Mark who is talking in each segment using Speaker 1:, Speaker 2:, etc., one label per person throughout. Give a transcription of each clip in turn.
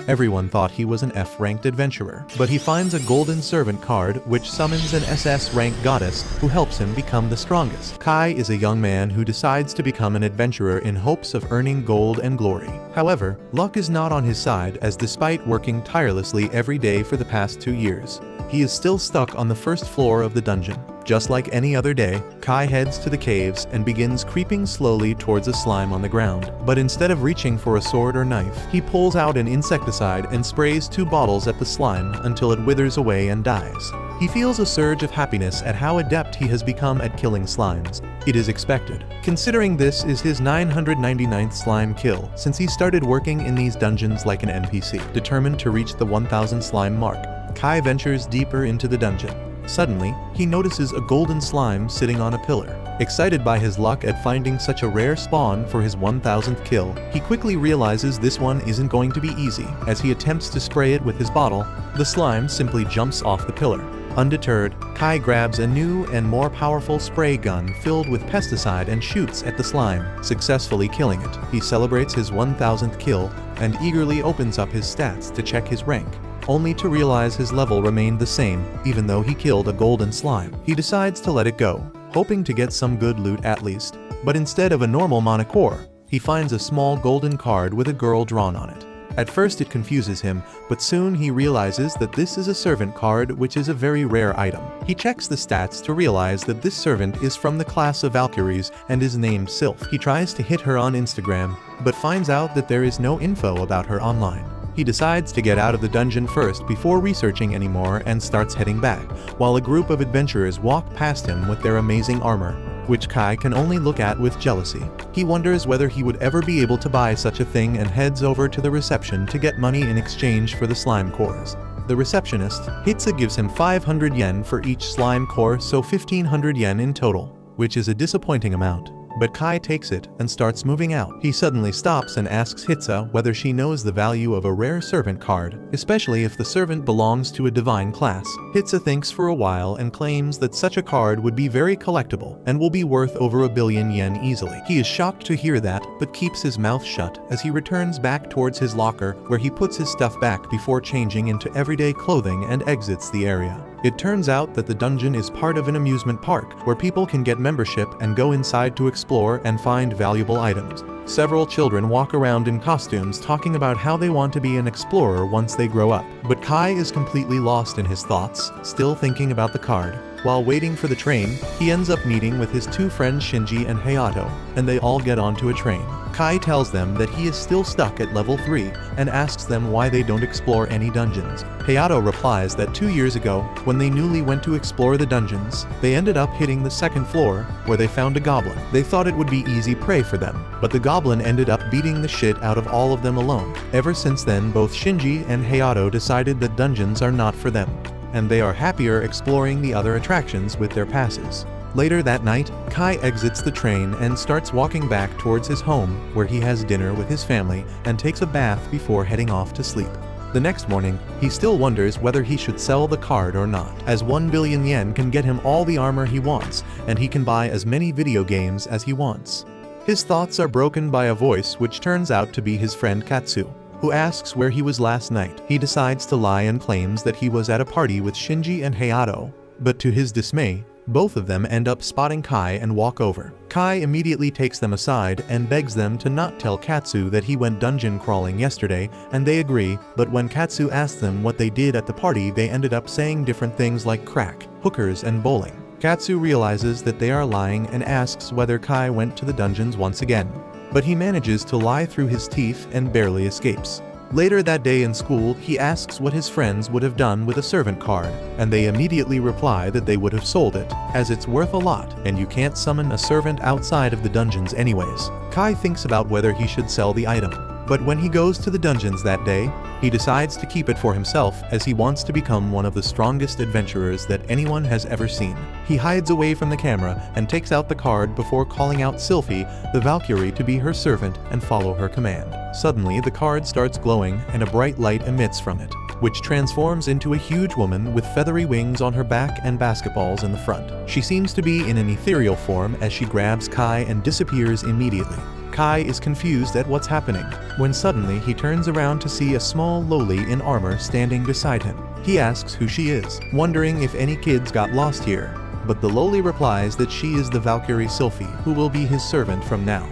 Speaker 1: Everyone thought he was an F-ranked adventurer, but he finds a golden servant card which summons an SS-rank goddess who helps him become the strongest. Kai is a young man who decides to become an adventurer in hopes of earning gold and glory. However, luck is not on his side, as despite working tirelessly every day for the past 2 years, he is still stuck on the first floor of the dungeon. Just like any other day, Kai heads to the caves and begins creeping slowly towards a slime on the ground. But instead of reaching for a sword or knife, he pulls out an insecticide and sprays 2 bottles at the slime until it withers away and dies. He feels a surge of happiness at how adept he has become at killing slimes. It is expected, considering this is his 999th slime kill since he started working in these dungeons like an NPC. Determined to reach the 1000 slime mark, Kai ventures deeper into the dungeon. Suddenly, he notices a golden slime sitting on a pillar. Excited by his luck at finding such a rare spawn for his 1000th kill, he quickly realizes this one isn't going to be easy. As he attempts to spray it with his bottle, the slime simply jumps off the pillar. Undeterred, Kai grabs a new and more powerful spray gun filled with pesticide and shoots at the slime, successfully killing it. He celebrates his 1000th kill and eagerly opens up his stats to check his rank, only to realize his level remained the same even though he killed a golden slime. He decides to let it go, hoping to get some good loot at least. But instead of a normal monocore, he finds a small golden card with a girl drawn on it. At first it confuses him, but soon he realizes that this is a servant card, which is a very rare item. He checks the stats to realize that this servant is from the class of Valkyries and is named Sylph. He tries to hit her on Instagram, but finds out that there is no info about her online. He decides to get out of the dungeon first before researching anymore and starts heading back, while a group of adventurers walk past him with their amazing armor, which Kai can only look at with jealousy. He wonders whether he would ever be able to buy such a thing and heads over to the reception to get money in exchange for the slime cores. The receptionist, Hitsa, gives him 500 yen for each slime core, so 1500 yen in total, which is a disappointing amount. But Kai takes it and starts moving out. He suddenly stops and asks Hitsa whether she knows the value of a rare servant card, especially if the servant belongs to a divine class. Hitsa thinks for a while and claims that such a card would be very collectible and will be worth over 1 billion yen easily. He is shocked to hear that, but keeps his mouth shut as he returns back towards his locker, where he puts his stuff back before changing into everyday clothing and exits the area. It turns out that the dungeon is part of an amusement park where people can get membership and go inside to explore and find valuable items. Several children walk around in costumes talking about how they want to be an explorer once they grow up. But Kai is completely lost in his thoughts, still thinking about the card. While waiting for the train, he ends up meeting with his 2 friends Shinji and Hayato, and they all get onto a train. Kai tells them that he is still stuck at level 3 and asks them why they don't explore any dungeons. Hayato replies that 2 years ago, when they newly went to explore the dungeons, they ended up hitting the 2nd floor, where they found a goblin. They thought it would be easy prey for them, but the goblin ended up beating the shit out of all of them alone. Ever since then, both Shinji and Hayato decided that dungeons are not for them, and they are happier exploring the other attractions with their passes. Later that night, Kai exits the train and starts walking back towards his home, where he has dinner with his family and takes a bath before heading off to sleep. The next morning, he still wonders whether he should sell the card or not, as 1 billion yen can get him all the armor he wants, and he can buy as many video games as he wants. His thoughts are broken by a voice which turns out to be his friend Katsu, who asks where he was last night. He decides to lie and claims that he was at a party with Shinji and Hayato, but to his dismay, both of them end up spotting Kai and walk over. Kai immediately takes them aside and begs them to not tell Katsu that he went dungeon crawling yesterday, and they agree, but when Katsu asks them what they did at the party, they ended up saying different things like crack, hookers, and bowling. Katsu realizes that they are lying and asks whether Kai went to the dungeons once again, but he manages to lie through his teeth and barely escapes. Later that day in school, he asks what his friends would have done with a servant card, and they immediately reply that they would have sold it, as it's worth a lot, and you can't summon a servant outside of the dungeons anyways. Kai thinks about whether he should sell the item, but when he goes to the dungeons that day, he decides to keep it for himself, as he wants to become one of the strongest adventurers that anyone has ever seen. He hides away from the camera and takes out the card before calling out Sylphie, the Valkyrie, to be her servant and follow her command. Suddenly, the card starts glowing and a bright light emits from it, which transforms into a huge woman with feathery wings on her back and basketballs in the front. She seems to be in an ethereal form as she grabs Kai and disappears immediately. Kai is confused at what's happening, when suddenly he turns around to see a small loli in armor standing beside him. He asks who she is, wondering if any kids got lost here, but the loli replies that she is the Valkyrie Sylphie, who will be his servant from now.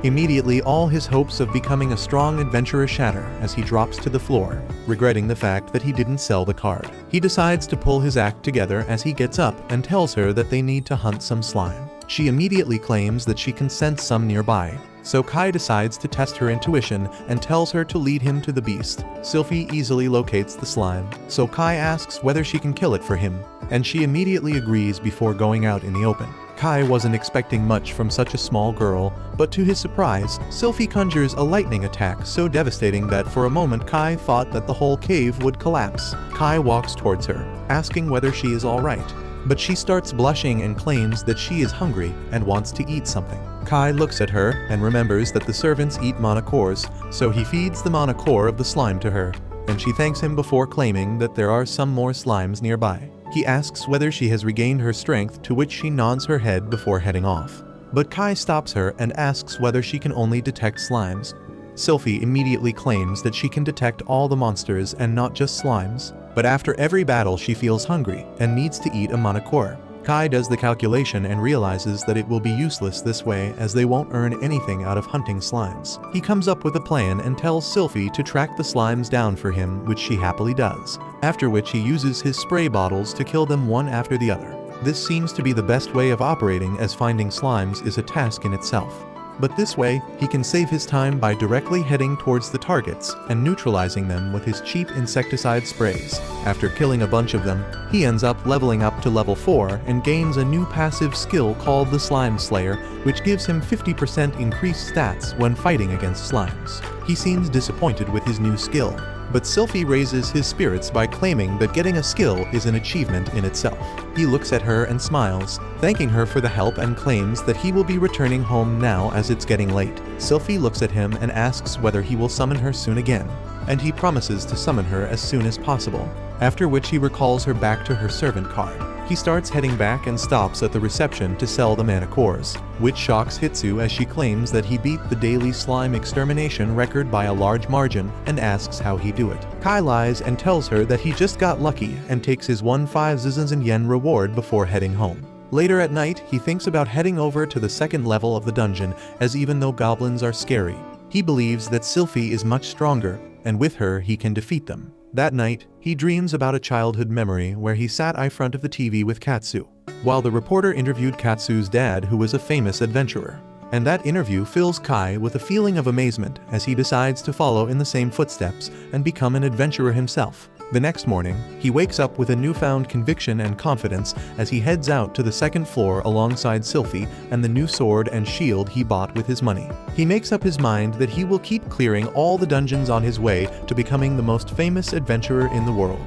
Speaker 1: Immediately, all his hopes of becoming a strong adventurer shatter as he drops to the floor, regretting the fact that he didn't sell the card. He decides to pull his act together as he gets up and tells her that they need to hunt some slime. She immediately claims that she can sense some nearby, so Kai decides to test her intuition and tells her to lead him to the beast. Sylphie easily locates the slime, so Kai asks whether she can kill it for him, and she immediately agrees before going out in the open. Kai wasn't expecting much from such a small girl, but to his surprise, Sylphie conjures a lightning attack so devastating that for a moment Kai thought that the whole cave would collapse. Kai walks towards her, asking whether she is alright, but she starts blushing and claims that she is hungry and wants to eat something. Kai looks at her and remembers that the servants eat manacores, so he feeds the manacore of the slime to her, and she thanks him before claiming that there are some more slimes nearby. He asks whether she has regained her strength, to which she nods her head before heading off. But Kai stops her and asks whether she can only detect slimes. Sylphie immediately claims that she can detect all the monsters and not just slimes, but after every battle she feels hungry and needs to eat a manacore. Kai does the calculation and realizes that it will be useless this way as they won't earn anything out of hunting slimes. He comes up with a plan and tells Sylphie to track the slimes down for him, which she happily does, after which he uses his spray bottles to kill them one after the other. This seems to be the best way of operating, as finding slimes is a task in itself. But this way, he can save his time by directly heading towards the targets and neutralizing them with his cheap insecticide sprays. After killing a bunch of them, he ends up leveling up to level 4 and gains a new passive skill called the Slime Slayer, which gives him 50% increased stats when fighting against slimes. He seems disappointed with his new skill, but Sylphie raises his spirits by claiming that getting a skill is an achievement in itself. He looks at her and smiles, thanking her for the help, and claims that he will be returning home now as it's getting late. Sylphie looks at him and asks whether he will summon her soon again, and he promises to summon her as soon as possible, after which he recalls her back to her servant card. He starts heading back and stops at the reception to sell the manacores, which shocks Hitsu as she claims that he beat the daily slime extermination record by a large margin and asks how he do it. Kai lies and tells her that he just got lucky and takes his 15,000 yen reward before heading home. Later at night, he thinks about heading over to the second level of the dungeon, as even though goblins are scary, he believes that Sylphie is much stronger, and with her he can defeat them. That night, he dreams about a childhood memory where he sat in front of the TV with Katsu, while the reporter interviewed Katsu's dad, who was a famous adventurer. And that interview fills Kai with a feeling of amazement as he decides to follow in the same footsteps and become an adventurer himself. The next morning, he wakes up with a newfound conviction and confidence as he heads out to the second floor alongside Sylphie and the new sword and shield he bought with his money. He makes up his mind that he will keep clearing all the dungeons on his way to becoming the most famous adventurer in the world.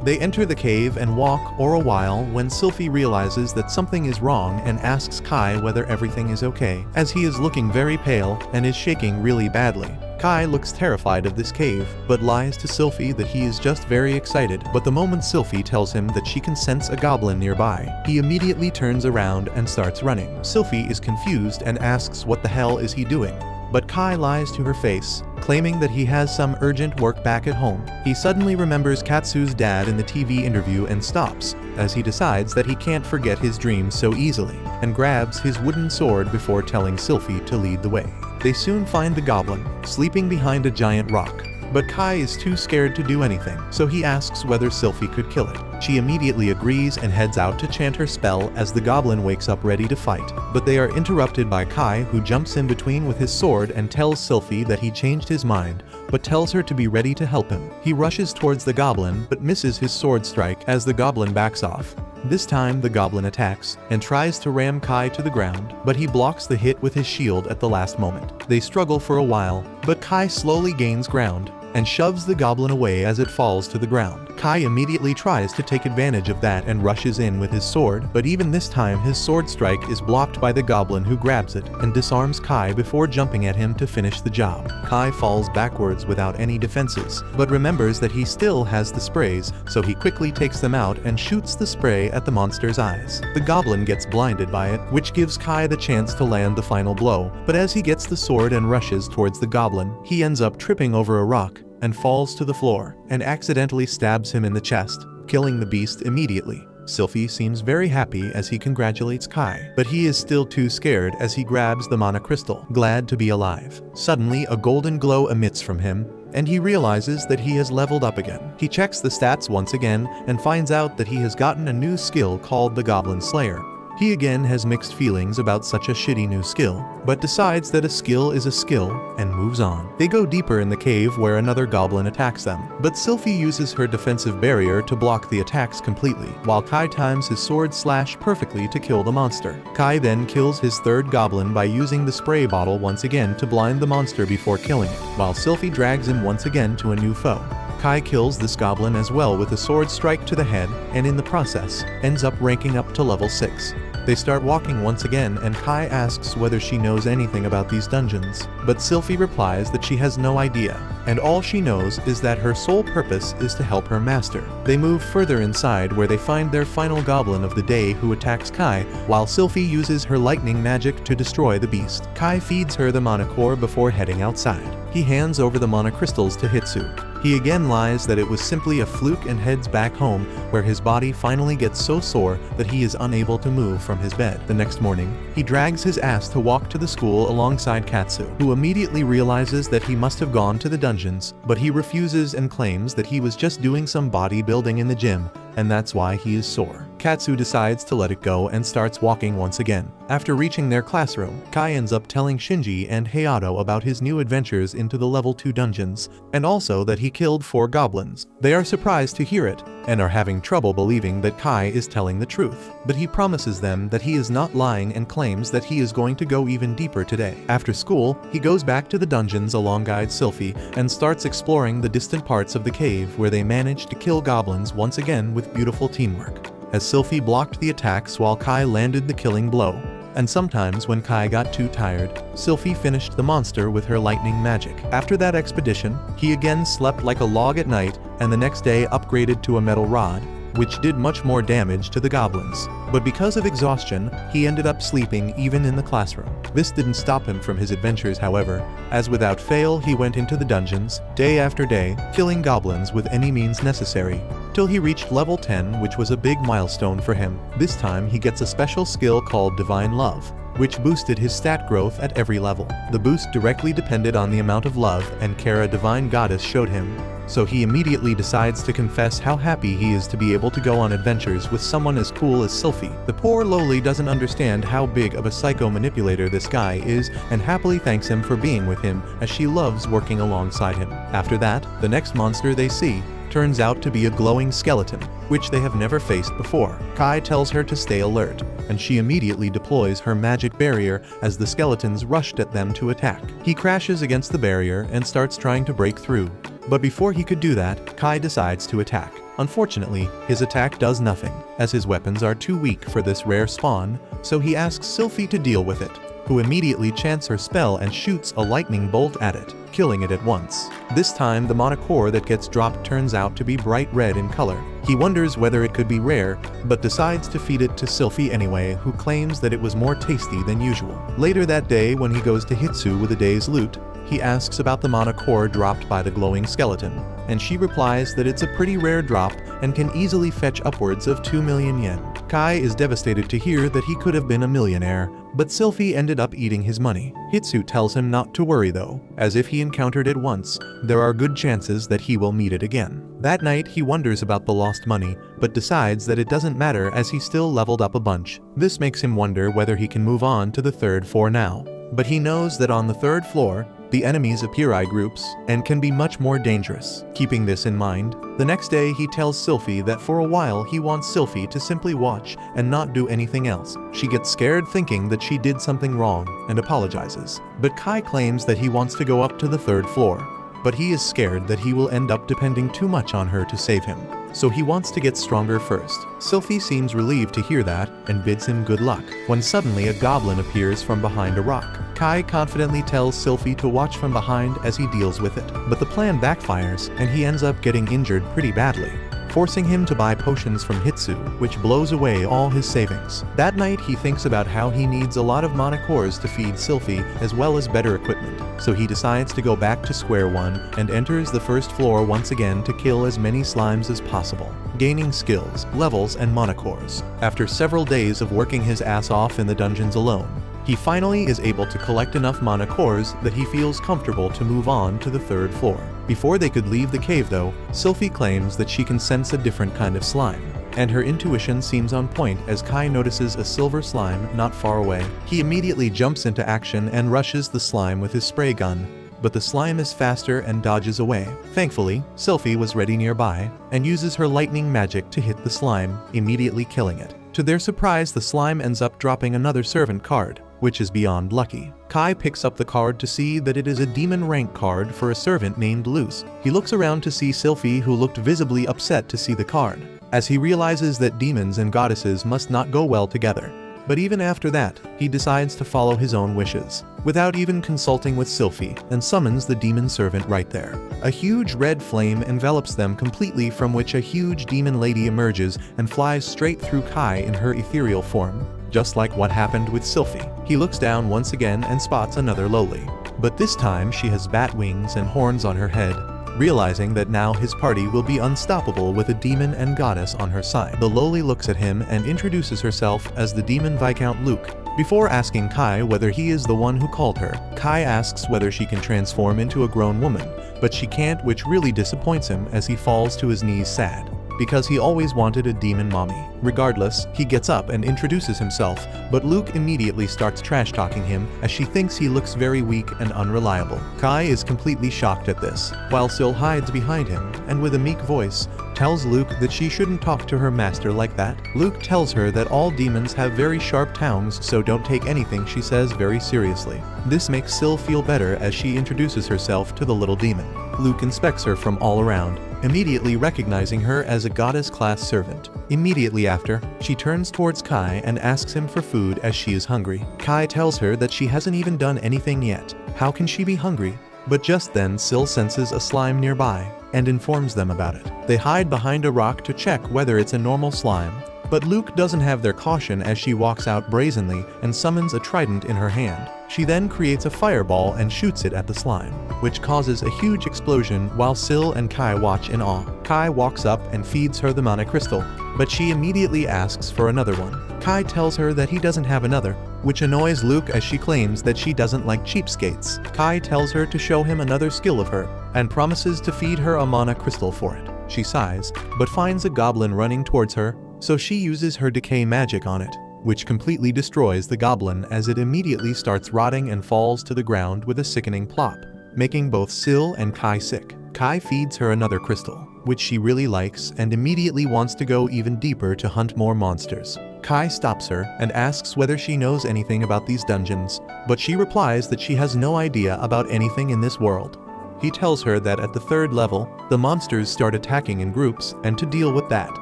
Speaker 1: They enter the cave and walk for a while when Sylphie realizes that something is wrong and asks Kai whether everything is okay, as he is looking very pale and is shaking really badly. Kai looks terrified of this cave, but lies to Sylphie that he is just very excited. But the moment Sylphie tells him that she can sense a goblin nearby, he immediately turns around and starts running. Sylphie is confused and asks what the hell is he doing, but Kai lies to her face, claiming that he has some urgent work back at home. He suddenly remembers Katsu's dad in the TV interview and stops, as he decides that he can't forget his dreams so easily, and grabs his wooden sword before telling Sylphie to lead the way. They soon find the goblin, sleeping behind a giant rock, but Kai is too scared to do anything, so he asks whether Sylphie could kill it. She immediately agrees and heads out to chant her spell as the goblin wakes up ready to fight, but they are interrupted by Kai, who jumps in between with his sword and tells Sylphie that he changed his mind, but tells her to be ready to help him. He rushes towards the goblin but misses his sword strike as the goblin backs off. This time the goblin attacks and tries to ram Kai to the ground, but he blocks the hit with his shield at the last moment. They struggle for a while, but Kai slowly gains ground, and shoves the goblin away as it falls to the ground. Kai immediately tries to take advantage of that and rushes in with his sword, but even this time his sword strike is blocked by the goblin, who grabs it and disarms Kai before jumping at him to finish the job. Kai falls backwards without any defenses, but remembers that he still has the sprays, so he quickly takes them out and shoots the spray at the monster's eyes. The goblin gets blinded by it, which gives Kai the chance to land the final blow, but as he gets the sword and rushes towards the goblin, he ends up tripping over a rock and falls to the floor and accidentally stabs him in the chest, killing the beast immediately. Sylphie seems very happy as he congratulates Kai, but he is still too scared as he grabs the mana crystal, glad to be alive. Suddenly, a golden glow emits from him, and he realizes that he has leveled up again. He checks the stats once again and finds out that he has gotten a new skill called the Goblin Slayer. He again has mixed feelings about such a shitty new skill, but decides that a skill is a skill and moves on. They go deeper in the cave where another goblin attacks them, but Sylphie uses her defensive barrier to block the attacks completely, while Kai times his sword slash perfectly to kill the monster. Kai then kills his third goblin by using the spray bottle once again to blind the monster before killing it, while Sylphie drags him once again to a new foe. Kai kills this goblin as well with a sword strike to the head, and in the process, ends up ranking up to level 6. They start walking once again, and Kai asks whether she knows anything about these dungeons, but Sylphie replies that she has no idea, and all she knows is that her sole purpose is to help her master. They move further inside where they find their final goblin of the day, who attacks Kai, while Sylphie uses her lightning magic to destroy the beast. Kai feeds her the mana core before heading outside. He hands over the mana crystals to Hitsu. He again lies that it was simply a fluke and heads back home, where his body finally gets so sore that he is unable to move from his bed. The next morning, he drags his ass to walk to the school alongside Katsu, who immediately realizes that he must have gone to the dungeons, but he refuses and claims that he was just doing some bodybuilding in the gym, and that's why he is sore. Katsu decides to let it go and starts walking once again. After reaching their classroom, Kai ends up telling Shinji and Hayato about his new adventures into the level 2 dungeons, and also that he killed 4 goblins. They are surprised to hear it, and are having trouble believing that Kai is telling the truth, but he promises them that he is not lying and claims that he is going to go even deeper today. After school, he goes back to the dungeons alongside Sylphie and starts exploring the distant parts of the cave where they managed to kill goblins once again with beautiful teamwork, as Sylphie blocked the attacks while Kai landed the killing blow. And sometimes when Kai got too tired, Sylphie finished the monster with her lightning magic. After that expedition, he again slept like a log at night, and the next day upgraded to a metal rod, which did much more damage to the goblins. But because of exhaustion, he ended up sleeping even in the classroom. This didn't stop him from his adventures, however, as without fail he went into the dungeons, day after day, killing goblins with any means necessary, till he reached level 10, which was a big milestone for him. This time he gets a special skill called Divine Love, which boosted his stat growth at every level. The boost directly depended on the amount of love and care a divine goddess showed him, so he immediately decides to confess how happy he is to be able to go on adventures with someone as cool as Sylphie. The poor lowly doesn't understand how big of a psycho manipulator this guy is and happily thanks him for being with him, as she loves working alongside him. After that, the next monster they see turns out to be a glowing skeleton, which they have never faced before. Kai tells her to stay alert, and she immediately deploys her magic barrier as the skeletons rushed at them to attack. He crashes against the barrier and starts trying to break through, but before he could do that, Kai decides to attack. Unfortunately, his attack does nothing, as his weapons are too weak for this rare spawn, so he asks Sylphie to deal with it, who immediately chants her spell and shoots a lightning bolt at it, killing it at once. This time, the mana core that gets dropped turns out to be bright red in color. He wonders whether it could be rare, but decides to feed it to Sylphie anyway, who claims that it was more tasty than usual. Later that day, when he goes to Hitsu with the day's loot, he asks about the mana core dropped by the glowing skeleton, and she replies that it's a pretty rare drop and can easily fetch upwards of 2 million yen. Kai is devastated to hear that he could have been a millionaire, but Sylphie ended up eating his money. Hitsu tells him not to worry though, as if he encountered it once, there are good chances that he will meet it again. That night he wonders about the lost money, but decides that it doesn't matter as he still leveled up a bunch. This makes him wonder whether he can move on to the third floor now. But he knows that on the third floor, the enemies appear I groups and can be much more dangerous. Keeping this in mind, the next day he tells Sylphie that for a while he wants Sylphie to simply watch and not do anything else. She gets scared thinking that she did something wrong and apologizes, but Kai claims that he wants to go up to the third floor. but he is scared that he will end up depending too much on her to save him. So he wants to get stronger first. Sylphie seems relieved to hear that and bids him good luck, when suddenly a goblin appears from behind a rock. Kai confidently tells Sylphie to watch from behind as he deals with it, but the plan backfires and he ends up getting injured pretty badly, forcing him to buy potions from Hitsu, which blows away all his savings. That night he thinks about how he needs a lot of mana cores to feed Sylphie as well as better equipment, so he decides to go back to square one and enters the first floor once again to kill as many slimes as possible, gaining skills, levels, and mana cores. After several days of working his ass off in the dungeons alone, he finally is able to collect enough mana cores that he feels comfortable to move on to the third floor. Before they could leave the cave though, Sylphie claims that she can sense a different kind of slime, and her intuition seems on point as Kai notices a silver slime not far away. He immediately jumps into action and rushes the slime with his spray gun, but the slime is faster and dodges away. Thankfully, Sylphie was ready nearby and uses her lightning magic to hit the slime, immediately killing it. To their surprise, the slime ends up dropping another servant card, which is beyond lucky. Kai picks up the card to see that it is a demon rank card for a servant named Luce. He looks around to see Sylphie, who looked visibly upset to see the card, as he realizes that demons and goddesses must not go well together. But even after that, he decides to follow his own wishes, without even consulting with Sylphie, and summons the demon servant right there. A huge red flame envelops them completely, from which a huge demon lady emerges and flies straight through Kai in her ethereal form, just like what happened with Sylphie. He looks down once again and spots another lowly, but this time she has bat wings and horns on her head, realizing that now his party will be unstoppable with a demon and goddess on her side. The lowly looks at him and introduces herself as the demon Viscount Luke. Before asking Kai whether he is the one who called her, Kai asks whether she can transform into a grown woman, but she can't, which really disappoints him as he falls to his knees sad, because he always wanted a demon mommy. Regardless, he gets up and introduces himself, but Luke immediately starts trash-talking him as she thinks he looks very weak and unreliable. Kai is completely shocked at this, while Syl hides behind him and with a meek voice tells Luke that she shouldn't talk to her master like that. Luke tells her that all demons have very sharp tongues, so don't take anything she says very seriously. This makes Syl feel better as she introduces herself to the little demon. Luke inspects her from all around, immediately recognizing her as a goddess-class servant. Immediately after, she turns towards Kai and asks him for food as she is hungry. Kai tells her that she hasn't even done anything yet. How can she be hungry? But just then Syl senses a slime nearby and informs them about it. They hide behind a rock to check whether it's a normal slime, but Luke doesn't have their caution as she walks out brazenly and summons a trident in her hand. She then creates a fireball and shoots it at the slime, which causes a huge explosion while Syl and Kai watch in awe. Kai walks up and feeds her the mana crystal, but she immediately asks for another one. Kai tells her that he doesn't have another, which annoys Luke as she claims that she doesn't like cheapskates. Kai tells her to show him another skill of her, and promises to feed her a mana crystal for it. She sighs, but finds a goblin running towards her, so she uses her decay magic on it, which completely destroys the goblin as it immediately starts rotting and falls to the ground with a sickening plop, making both Syl and Kai sick. Kai feeds her another crystal, which she really likes and immediately wants to go even deeper to hunt more monsters. Kai stops her and asks whether she knows anything about these dungeons, but she replies that she has no idea about anything in this world. He tells her that at the third level, the monsters start attacking in groups, and to deal with that,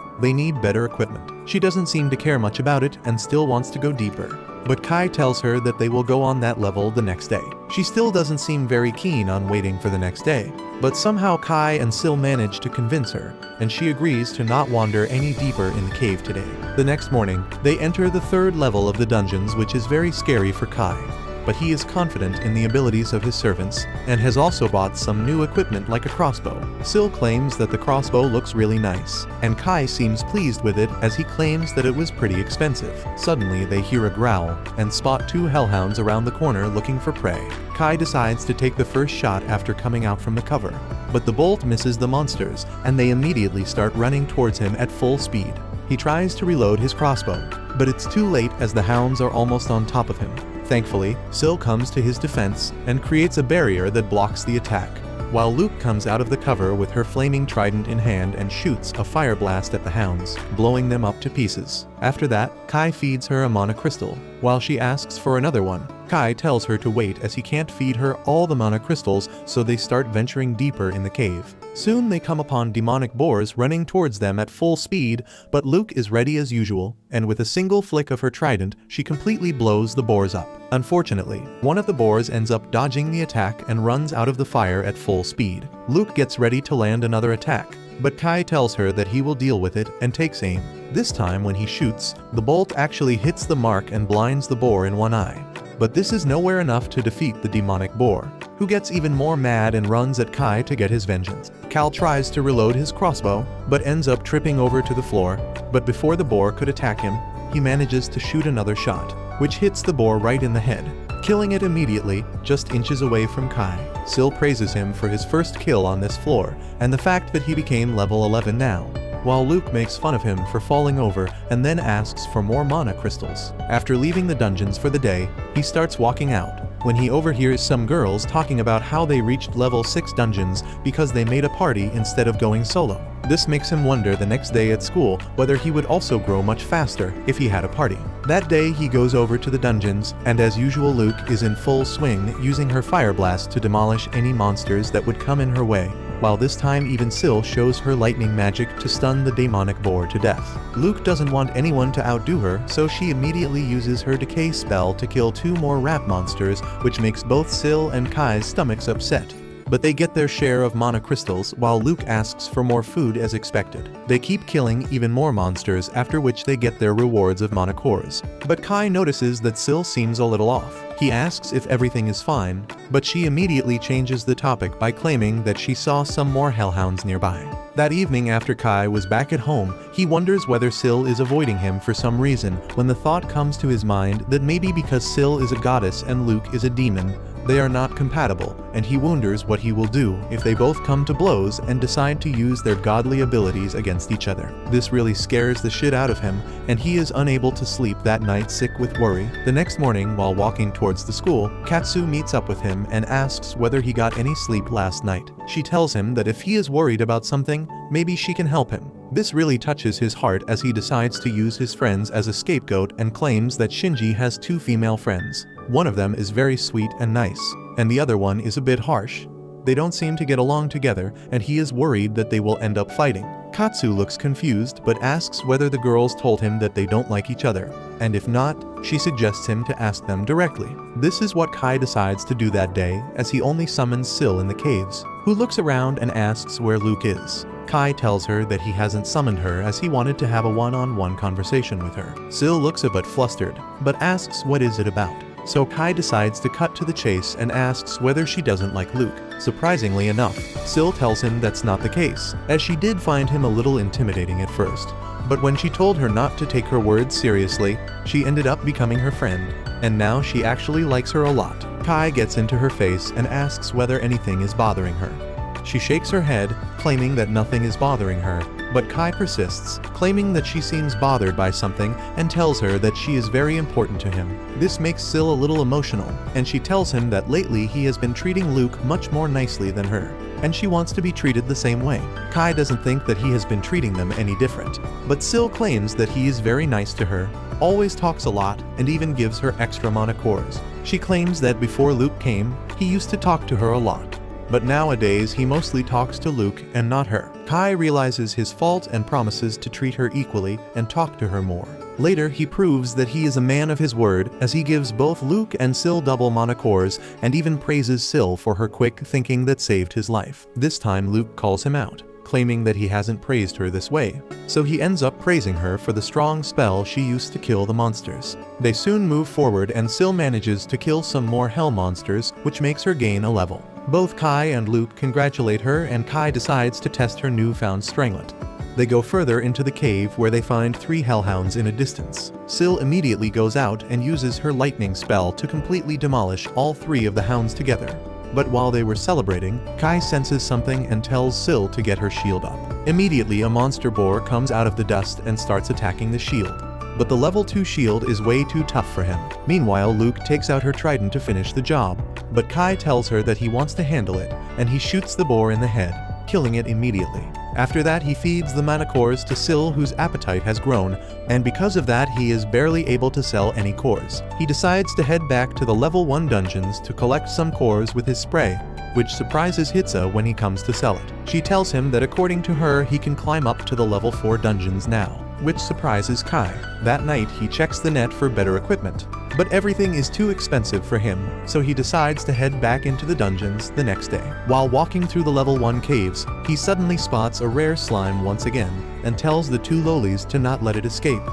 Speaker 1: they need better equipment. She doesn't seem to care much about it and still wants to go deeper, but Kai tells her that they will go on that level the next day. She still doesn't seem very keen on waiting for the next day, but somehow Kai and Syl manage to convince her, and she agrees to not wander any deeper in the cave today. The next morning, they enter the third level of the dungeons, which is very scary for Kai, but he is confident in the abilities of his servants, and has also bought some new equipment like a crossbow. Syl claims that the crossbow looks really nice, and Kai seems pleased with it as he claims that it was pretty expensive. Suddenly they hear a growl, and spot two hellhounds around the corner looking for prey. Kai decides to take the first shot after coming out from the cover, but the bolt misses the monsters, and they immediately start running towards him at full speed. He tries to reload his crossbow, but it's too late as the hounds are almost on top of him. Thankfully, Syl comes to his defense and creates a barrier that blocks the attack, while Luke comes out of the cover with her flaming trident in hand and shoots a fire blast at the hounds, blowing them up to pieces. After that, Kai feeds her a mana crystal, while she asks for another one. Kai tells her to wait as he can't feed her all the mana crystals, so they start venturing deeper in the cave. Soon they come upon demonic boars running towards them at full speed, but Luke is ready as usual, and with a single flick of her trident, she completely blows the boars up. Unfortunately, one of the boars ends up dodging the attack and runs out of the fire at full speed. Luke gets ready to land another attack, but Kai tells her that he will deal with it and takes aim. This time when he shoots, the bolt actually hits the mark and blinds the boar in one eye. But this is nowhere enough to defeat the demonic boar, who gets even more mad and runs at Kai to get his vengeance. Cal tries to reload his crossbow, but ends up tripping over to the floor, but before the boar could attack him, he manages to shoot another shot, which hits the boar right in the head, killing it immediately, just inches away from Kai. Syl praises him for his first kill on this floor, and the fact that he became level 11 now, while Luke makes fun of him for falling over and then asks for more mana crystals. After leaving the dungeons for the day, he starts walking out, when he overhears some girls talking about how they reached level 6 dungeons because they made a party instead of going solo. This makes him wonder the next day at school whether he would also grow much faster if he had a party. That day he goes over to the dungeons, and as usual Luke is in full swing using her fire blast to demolish any monsters that would come in her way, while this time even Syl shows her lightning magic to stun the demonic boar to death. Luke doesn't want anyone to outdo her, so she immediately uses her decay spell to kill 2 more rat monsters, which makes both Syl and Kai's stomachs upset. But they get their share of mana crystals while Luke asks for more food as expected. They keep killing even more monsters, after which they get their rewards of mana cores. But Kai notices that Syl seems a little off. He asks if everything is fine, but she immediately changes the topic by claiming that she saw some more hellhounds nearby. That evening after Kai was back at home, he wonders whether Syl is avoiding him for some reason when the thought comes to his mind that maybe because Syl is a goddess and Luke is a demon, they are not compatible, and he wonders what he will do if they both come to blows and decide to use their godly abilities against each other. This really scares the shit out of him, and he is unable to sleep that night, sick with worry. The next morning, while walking towards the school, Katsu meets up with him and asks whether he got any sleep last night. She tells him that if he is worried about something, maybe she can help him. This really touches his heart as he decides to use his friends as a scapegoat and claims that Shinji has 2 female friends. One of them is very sweet and nice, and the other one is a bit harsh. They don't seem to get along together, and he is worried that they will end up fighting. Katsu looks confused but asks whether the girls told him that they don't like each other, and if not, she suggests him to ask them directly. This is what Kai decides to do that day, as he only summons Syl in the caves, who looks around and asks where Luke is. Kai tells her that he hasn't summoned her as he wanted to have a one-on-one conversation with her. Syl looks a bit flustered, but asks what is it about. So Kai decides to cut to the chase and asks whether she doesn't like Luke. Surprisingly enough, Syl tells him that's not the case, as she did find him a little intimidating at first. But when she told her not to take her words seriously, she ended up becoming her friend, and now she actually likes her a lot. Kai gets into her face and asks whether anything is bothering her. She shakes her head, claiming that nothing is bothering her, but Kai persists, claiming that she seems bothered by something and tells her that she is very important to him. This makes Syl a little emotional, and she tells him that lately he has been treating Luke much more nicely than her, and she wants to be treated the same way. Kai doesn't think that he has been treating them any different, but Syl claims that he is very nice to her, always talks a lot, and even gives her extra mana cores. She claims that before Luke came, he used to talk to her a lot, but nowadays he mostly talks to Luke and not her. Kai realizes his fault and promises to treat her equally and talk to her more. Later, he proves that he is a man of his word as he gives both Luke and Syl double mana cores and even praises Syl for her quick thinking that saved his life. This time Luke calls him out, claiming that he hasn't praised her this way, so he ends up praising her for the strong spell she used to kill the monsters. They soon move forward and Syl manages to kill some more hell monsters, which makes her gain a level. Both Kai and Luke congratulate her, and Kai decides to test her newfound stranglet. They go further into the cave where they find 3 hellhounds in a distance. Syl immediately goes out and uses her lightning spell to completely demolish all 3 of the hounds together. But while they were celebrating, Kai senses something and tells Syl to get her shield up. Immediately a monster boar comes out of the dust and starts attacking the shield, but the level 2 shield is way too tough for him. Meanwhile, Luke takes out her trident to finish the job, but Kai tells her that he wants to handle it, and he shoots the boar in the head, killing it immediately. After that, he feeds the mana cores to Syl, whose appetite has grown, and because of that he is barely able to sell any cores. He decides to head back to the level 1 dungeons to collect some cores with his spray, which surprises Hitsa when he comes to sell it. She tells him that according to her he can climb up to the level 4 dungeons now, which surprises Kai. That night he checks the net for better equipment, but everything is too expensive for him, so he decides to head back into the dungeons the next day. While walking through the level 1 caves, he suddenly spots a rare slime once again, and tells the 2 lowlies to not let it escape.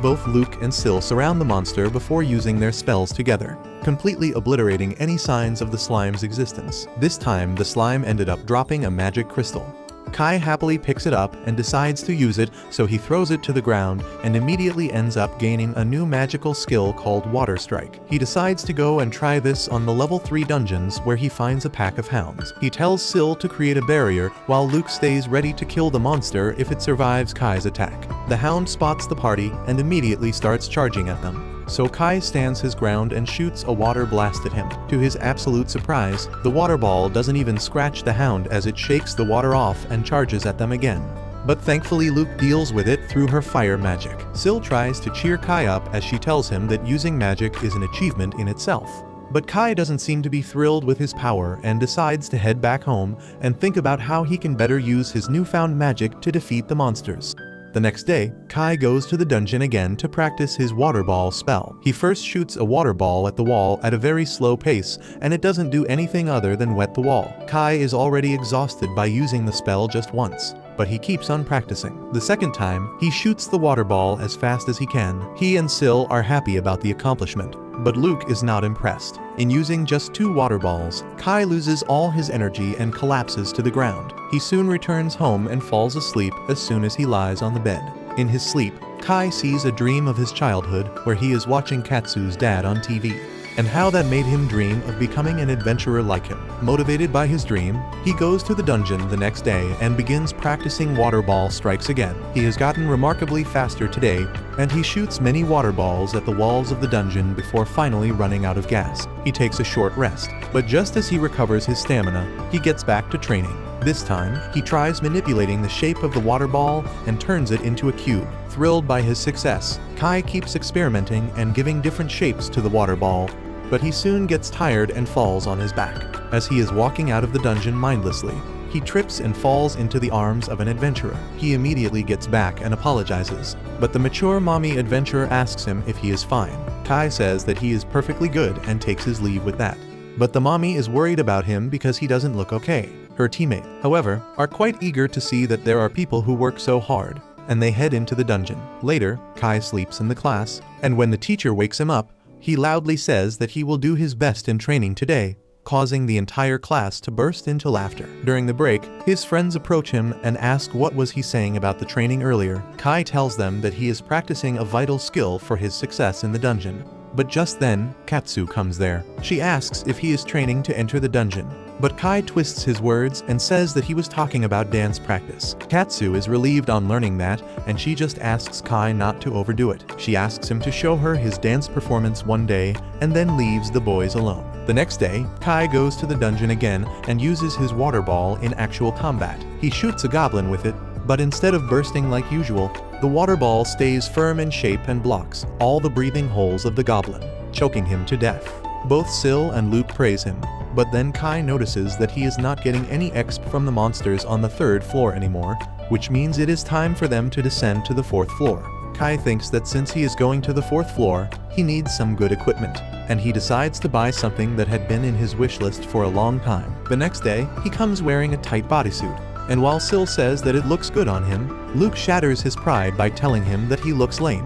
Speaker 1: Both Luke and Syl surround the monster before using their spells together, completely obliterating any signs of the slime's existence. This time the slime ended up dropping a magic crystal. Kai happily picks it up and decides to use it, so he throws it to the ground and immediately ends up gaining a new magical skill called Water Strike. He decides to go and try this on the level 3 dungeons where he finds a pack of hounds. He tells Syl to create a barrier while Luke stays ready to kill the monster if it survives Kai's attack. The hound spots the party and immediately starts charging at them. So Kai stands his ground and shoots a water blast at him. To his absolute surprise, the water ball doesn't even scratch the hound as it shakes the water off and charges at them again. But thankfully Luke deals with it through her fire magic. Syl tries to cheer Kai up as she tells him that using magic is an achievement in itself. But Kai doesn't seem to be thrilled with his power and decides to head back home and think about how he can better use his newfound magic to defeat the monsters. The next day, Kai goes to the dungeon again to practice his water ball spell. He first shoots a water ball at the wall at a very slow pace, and it doesn't do anything other than wet the wall. Kai is already exhausted by using the spell just once, but he keeps on practicing. The second time, he shoots the water ball as fast as he can. He and Syl are happy about the accomplishment, but Luke is not impressed. In using just 2 water balls, Kai loses all his energy and collapses to the ground. He soon returns home and falls asleep as soon as he lies on the bed. In his sleep, Kai sees a dream of his childhood where he is watching Katsu's dad on TV, and how that made him dream of becoming an adventurer like him. Motivated by his dream, he goes to the dungeon the next day and begins practicing water ball strikes again. He has gotten remarkably faster today, and he shoots many water balls at the walls of the dungeon before finally running out of gas. He takes a short rest, but just as he recovers his stamina, he gets back to training. This time, he tries manipulating the shape of the water ball and turns it into a cube. Thrilled by his success, Kai keeps experimenting and giving different shapes to the water ball, but he soon gets tired and falls on his back. As he is walking out of the dungeon mindlessly, he trips and falls into the arms of an adventurer. He immediately gets back and apologizes, but the mature mommy adventurer asks him if he is fine. Kai says that he is perfectly good and takes his leave with that. But the mommy is worried about him because he doesn't look okay. Her teammate, however, are quite eager to see that there are people who work so hard, and they head into the dungeon. Later, Kai sleeps in the class, and when the teacher wakes him up, he loudly says that he will do his best in training today, causing the entire class to burst into laughter. During the break, his friends approach him and ask what was he saying about the training earlier. Kai tells them that he is practicing a vital skill for his success in the dungeon. But just then, Katsu comes there. She asks if he is training to enter the dungeon, but Kai twists his words and says that he was talking about dance practice. Katsu is relieved on learning that, and she just asks Kai not to overdo it. She asks him to show her his dance performance one day, and then leaves the boys alone. The next day, Kai goes to the dungeon again and uses his water ball in actual combat. He shoots a goblin with it, but instead of bursting like usual, the water ball stays firm in shape and blocks all the breathing holes of the goblin, choking him to death. Both Syl and Luke praise him, but then Kai notices that he is not getting any exp from the monsters on the 3rd floor anymore, which means it is time for them to descend to the 4th floor. Kai thinks that since he is going to the 4th floor, he needs some good equipment, and he decides to buy something that had been in his wish list for a long time. The next day, he comes wearing a tight bodysuit, and while Syl says that it looks good on him, Luke shatters his pride by telling him that he looks lame.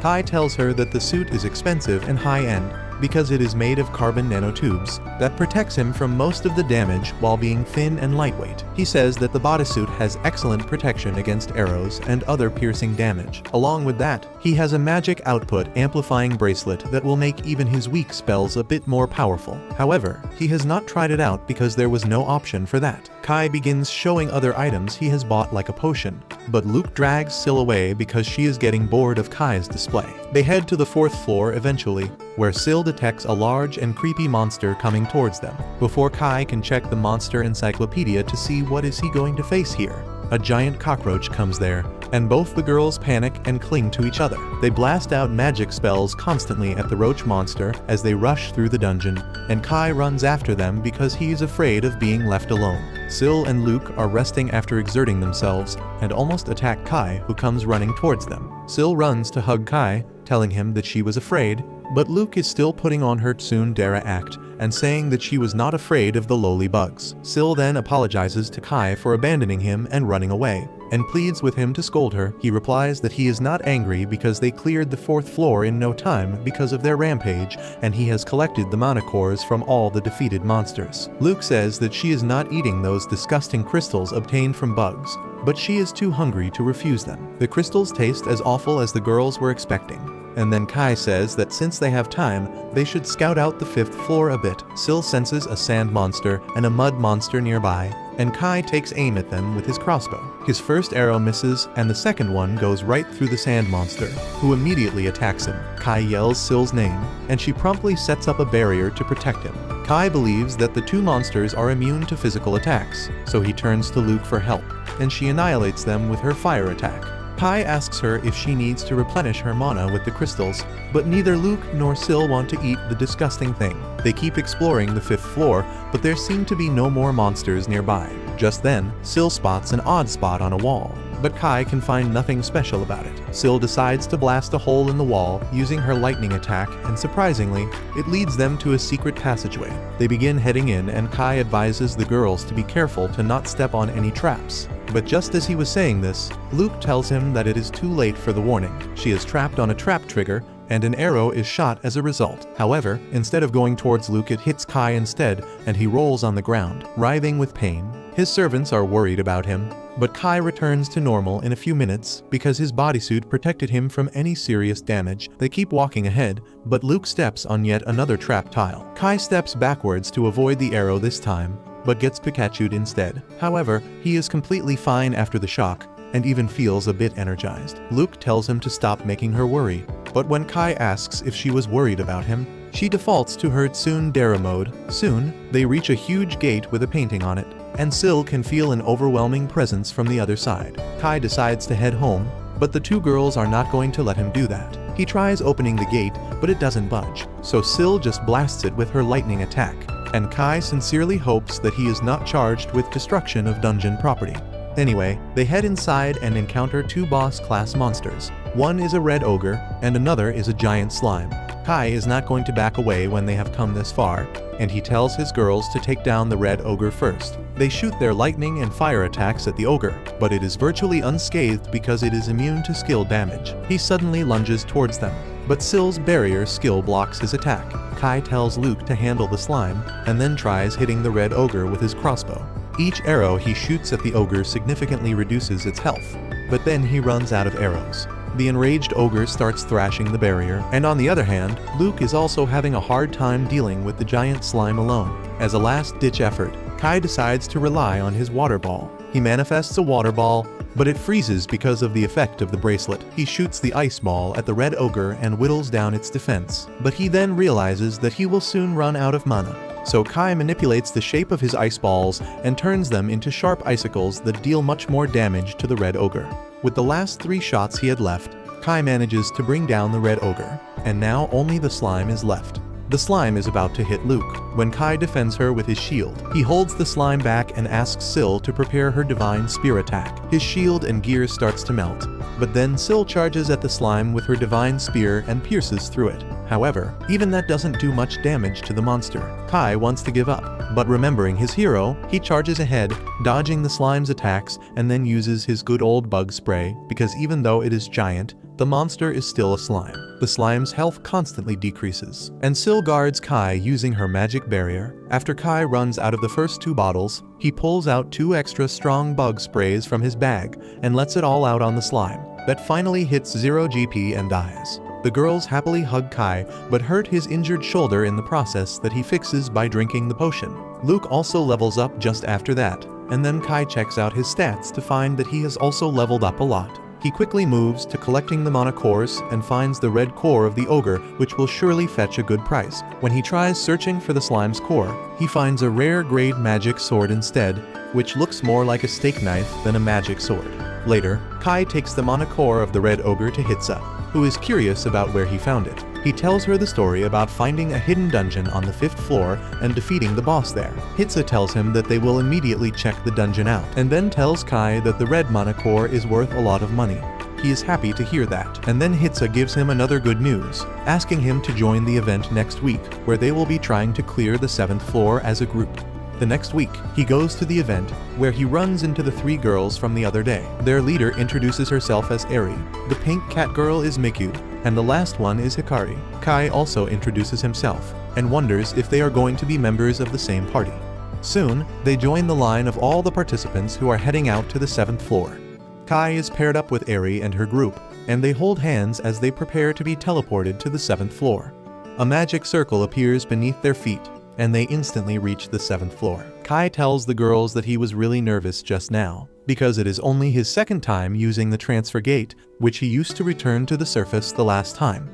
Speaker 1: Kai tells her that the suit is expensive and high-end because it is made of carbon nanotubes that protects him from most of the damage while being thin and lightweight. He says that the bodysuit has excellent protection against arrows and other piercing damage. Along with that, he has a magic output amplifying bracelet that will make even his weak spells a bit more powerful. However, he has not tried it out because there was no option for that. Kai begins showing other items he has bought like a potion, but Luke drags Syl away because she is getting bored of Kai's display. They head to the 4th floor eventually, where Syl detects a large and creepy monster coming towards them. Before Kai can check the monster encyclopedia to see what is he going to face here, a giant cockroach comes there, and both the girls panic and cling to each other. They blast out magic spells constantly at the roach monster as they rush through the dungeon, and Kai runs after them because he is afraid of being left alone. Sil and Luke are resting after exerting themselves and almost attack Kai, who comes running towards them. Sil runs to hug Kai, telling him that she was afraid, but Luke is still putting on her tsundere act and saying that she was not afraid of the lowly bugs. Sil then apologizes to Kai for abandoning him and running away, and pleads with him to scold her. He replies that he is not angry because they cleared the 4th floor in no time because of their rampage, and he has collected the mana cores from all the defeated monsters. Luke says that she is not eating those disgusting crystals obtained from bugs, but she is too hungry to refuse them. The crystals taste as awful as the girls were expecting. And then Kai says that since they have time, they should scout out the 5th floor a bit. Sil senses a sand monster and a mud monster nearby, and Kai takes aim at them with his crossbow. His first arrow misses, and the second one goes right through the sand monster, who immediately attacks him. Kai yells Sil's name, and she promptly sets up a barrier to protect him. Kai believes that the two monsters are immune to physical attacks, so he turns to Luke for help, and she annihilates them with her fire attack. Kai asks her if she needs to replenish her mana with the crystals, but neither Luke nor Sil want to eat the disgusting thing. They keep exploring the 5th floor, but there seem to be no more monsters nearby. Just then, Sil spots an odd spot on a wall, but Kai can find nothing special about it. Sil decides to blast a hole in the wall using her lightning attack, and surprisingly, it leads them to a secret passageway. They begin heading in, and Kai advises the girls to be careful to not step on any traps. But just as he was saying this, Luke tells him that it is too late for the warning. She is trapped on a trap trigger, and an arrow is shot as a result. However, instead of going towards Luke, it hits Kai instead, and he rolls on the ground, writhing with pain. His servants are worried about him, but Kai returns to normal in a few minutes because his bodysuit protected him from any serious damage. They keep walking ahead, but Luke steps on yet another trap tile. Kai steps backwards to avoid the arrow this time, but gets Pikacha'd instead. However, he is completely fine after the shock, and even feels a bit energized. Luke tells him to stop making her worry, but when Kai asks if she was worried about him, she defaults to her tsundere mode. Soon, they reach a huge gate with a painting on it, and Sil can feel an overwhelming presence from the other side. Kai decides to head home, but the two girls are not going to let him do that. He tries opening the gate, but it doesn't budge, so Sil just blasts it with her lightning attack, and Kai sincerely hopes that he is not charged with destruction of dungeon property. Anyway, they head inside and encounter two boss-class monsters. One is a red ogre, and another is a giant slime. Kai is not going to back away when they have come this far, and he tells his girls to take down the red ogre first. They shoot their lightning and fire attacks at the ogre, but it is virtually unscathed because it is immune to skill damage. He suddenly lunges towards them, but Sil's barrier skill blocks his attack. Kai tells Luke to handle the slime, and then tries hitting the red ogre with his crossbow. Each arrow he shoots at the ogre significantly reduces its health, but then he runs out of arrows. The enraged ogre starts thrashing the barrier, and on the other hand, Luke is also having a hard time dealing with the giant slime alone. As a last-ditch effort, Kai decides to rely on his water ball. He manifests a water ball, but it freezes because of the effect of the bracelet. He shoots the ice ball at the red ogre and whittles down its defense, but he then realizes that he will soon run out of mana. So Kai manipulates the shape of his ice balls and turns them into sharp icicles that deal much more damage to the red ogre. With the last 3 shots he had left, Kai manages to bring down the red ogre, and now only the slime is left. The slime is about to hit Luke, when Kai defends her with his shield. He holds the slime back and asks Sil to prepare her divine spear attack. His shield and gear starts to melt, but then Sil charges at the slime with her divine spear and pierces through it. However, even that doesn't do much damage to the monster. Kai wants to give up, but remembering his hero, he charges ahead, dodging the slime's attacks, and then uses his good old bug spray, because even though it is giant, the monster is still a slime. The slime's health constantly decreases, and Sil guards Kai using her magic barrier. After Kai runs out of the first 2 bottles, he pulls out 2 extra strong bug sprays from his bag and lets it all out on the slime. That finally hits 0 GP and dies. The girls happily hug Kai, but hurt his injured shoulder in the process that he fixes by drinking the potion. Luke also levels up just after that, and then Kai checks out his stats to find that he has also leveled up a lot. He quickly moves to collecting the mana cores and finds the red core of the ogre, which will surely fetch a good price. When he tries searching for the slime's core, he finds a rare grade magic sword instead, which looks more like a steak knife than a magic sword. Later, Kai takes the Monocore of the Red Ogre to Hitsa, who is curious about where he found it. He tells her the story about finding a hidden dungeon on the 5th floor and defeating the boss there. Hitsa tells him that they will immediately check the dungeon out, and then tells Kai that the red Monocore is worth a lot of money. He is happy to hear that, and then Hitsa gives him another good news, asking him to join the event next week, where they will be trying to clear the 7th floor as a group. The next week, he goes to the event, where he runs into the 3 girls from the other day. Their leader introduces herself as Eri, the pink cat girl is Miku, and the last one is Hikari. Kai also introduces himself, and wonders if they are going to be members of the same party. Soon, they join the line of all the participants who are heading out to the 7th floor. Kai is paired up with Eri and her group, and they hold hands as they prepare to be teleported to the 7th floor. A magic circle appears beneath their feet, and they instantly reach the 7th floor. Kai tells the girls that he was really nervous just now, because it is only his second time using the transfer gate, which he used to return to the surface the last time.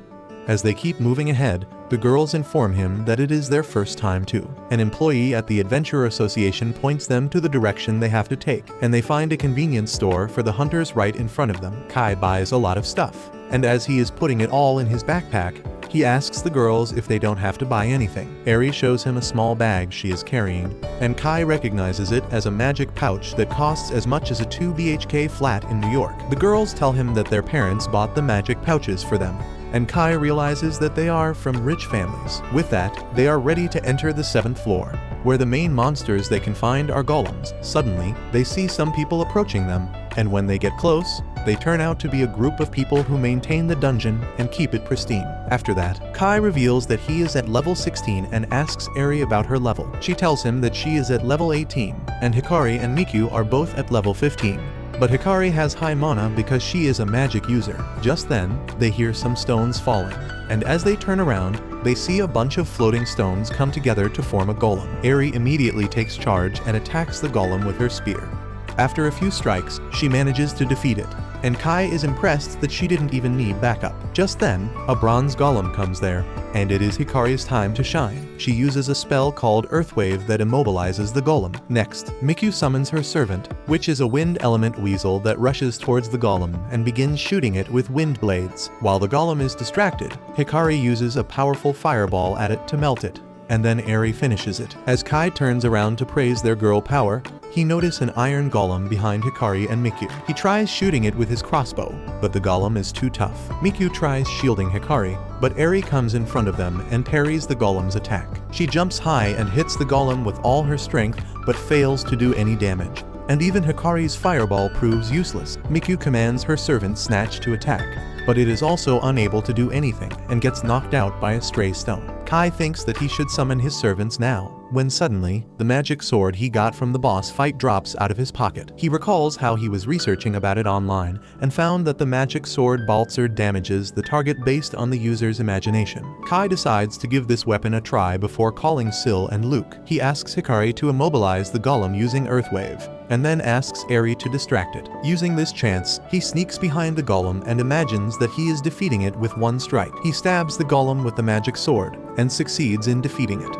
Speaker 1: As they keep moving ahead, the girls inform him that it is their first time too. An employee at the Adventure Association points them to the direction they have to take, and they find a convenience store for the hunters right in front of them. Kai buys a lot of stuff, and as he is putting it all in his backpack, he asks the girls if they don't have to buy anything. Eri shows him a small bag she is carrying, and Kai recognizes it as a magic pouch that costs as much as a 2 BHK flat in New York. The girls tell him that their parents bought the magic pouches for them, and Kai realizes that they are from rich families. With that, they are ready to enter the 7th floor, where the main monsters they can find are golems. Suddenly, they see some people approaching them, and when they get close, they turn out to be a group of people who maintain the dungeon and keep it pristine. After that, Kai reveals that he is at level 16 and asks Eri about her level. She tells him that she is at level 18, and Hikari and Miku are both at level 15. But Hikari has high mana because she is a magic user. Just then, they hear some stones falling, and as they turn around, they see a bunch of floating stones come together to form a golem. Eri immediately takes charge and attacks the golem with her spear. After a few strikes, she manages to defeat it, and Kai is impressed that she didn't even need backup. Just then, a bronze golem comes there, and it is Hikari's time to shine. She uses a spell called Earthwave that immobilizes the golem. Next, Miku summons her servant, which is a wind element weasel that rushes towards the golem and begins shooting it with wind blades. While the golem is distracted, Hikari uses a powerful fireball at it to melt it, and then Eri finishes it. As Kai turns around to praise their girl power, he notices an iron golem behind Hikari and Miku. He tries shooting it with his crossbow, but the golem is too tough. Miku tries shielding Hikari, but Eri comes in front of them and parries the golem's attack. She jumps high and hits the golem with all her strength, but fails to do any damage. And even Hikari's fireball proves useless. Miku commands her servant Snatch to attack, but it is also unable to do anything and gets knocked out by a stray stone. Kai thinks that he should summon his servants now, when suddenly, the magic sword he got from the boss fight drops out of his pocket. He recalls how he was researching about it online and found that the magic sword Baltzard damages the target based on the user's imagination. Kai decides to give this weapon a try before calling Syl and Luke. He asks Hikari to immobilize the golem using Earthwave, and then asks Eri to distract it. Using this chance, he sneaks behind the golem and imagines that he is defeating it with one strike. He stabs the golem with the magic sword, and succeeds in defeating it.